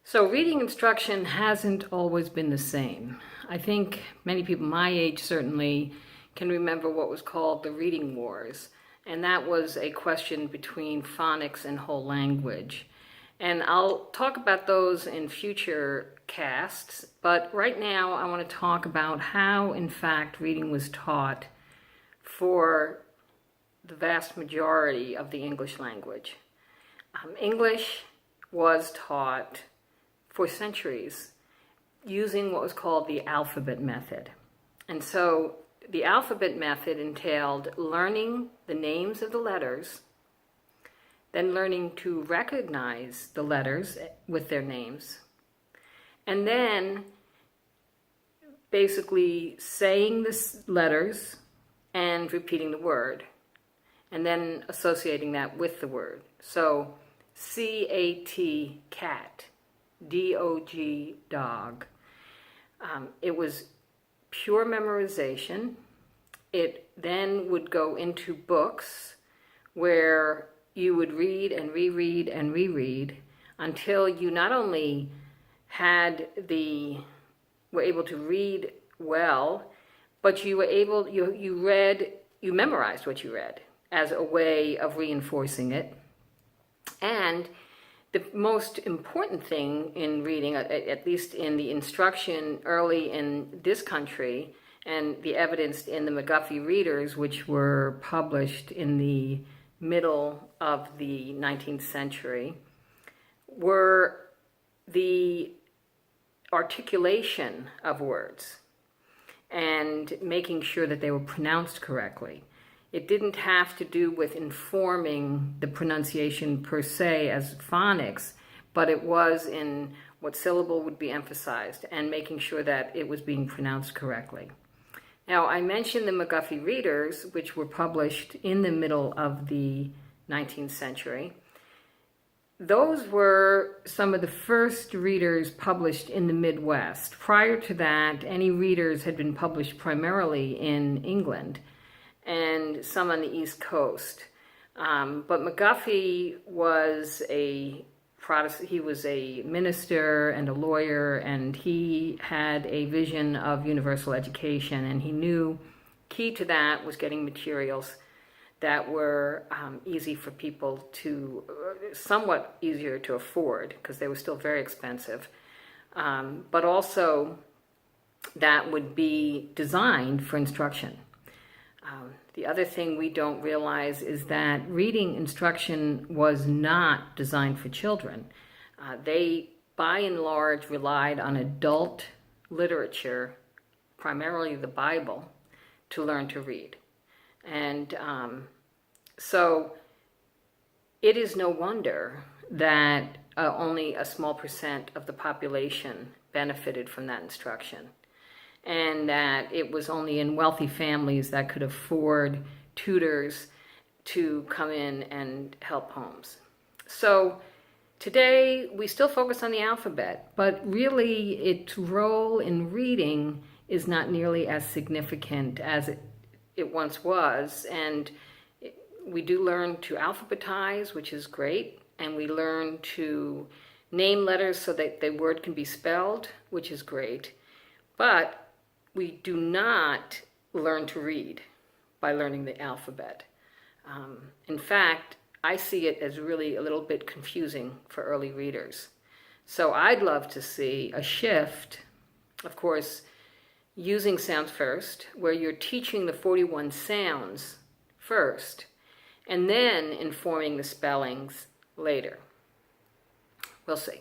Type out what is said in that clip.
So reading instruction hasn't always been the same. I think many people my age certainly can remember what was called the reading wars. And that was a question between phonics and whole language. And I'll talk about those in future casts, but right now I want to talk about how, in fact, reading was taught for the vast majority of the English language. English was taught for centuries using what was called the alphabet method. And so the alphabet method entailed learning the names of the letters, then learning to recognize the letters with their names, and then basically saying the letters and repeating the word, and then associating that with the word. So C-A-T, cat, D-O-G, dog. It was pure memorization. It then would go into books where you would read and reread and reread until you not only were able to read well, but you memorized what you read as a way of reinforcing it. And the most important thing in reading, at least in the instruction early in this country, and the evidence in the McGuffey readers, which were published in the middle of the 19th century, were the articulation of words and making sure that they were pronounced correctly. It didn't have to do with informing the pronunciation per se as phonics, but it was in what syllable would be emphasized and making sure that it was being pronounced correctly. Now, I mentioned the McGuffey readers, which were published in the middle of the 19th century. Those were some of the first readers published in the Midwest. Prior to that, any readers had been published primarily in England and some on the East Coast. But McGuffey was a Protestant. He was a minister and a lawyer, and he had a vision of universal education, and he knew key to that was getting materials that were easy for people to, somewhat easier to afford, because they were still very expensive, but also that would be designed for instruction. The other thing we don't realize is that reading instruction was not designed for children. They, by and large, relied on adult literature, primarily the Bible, to learn to read. And so it is no wonder that only a small percent of the population benefited from that instruction, and that it was only in wealthy families that could afford tutors to come in and help homes. So today we still focus on the alphabet, but really its role in reading is not nearly as significant as it once was. And we do learn to alphabetize, which is great, and we learn to name letters so that the word can be spelled, which is great. But we do not learn to read by learning the alphabet. In fact, I see it as really a little bit confusing for early readers. So I'd love to see a shift, of course, using sounds first, where you're teaching the 41 sounds first, and then informing the spellings later. We'll see.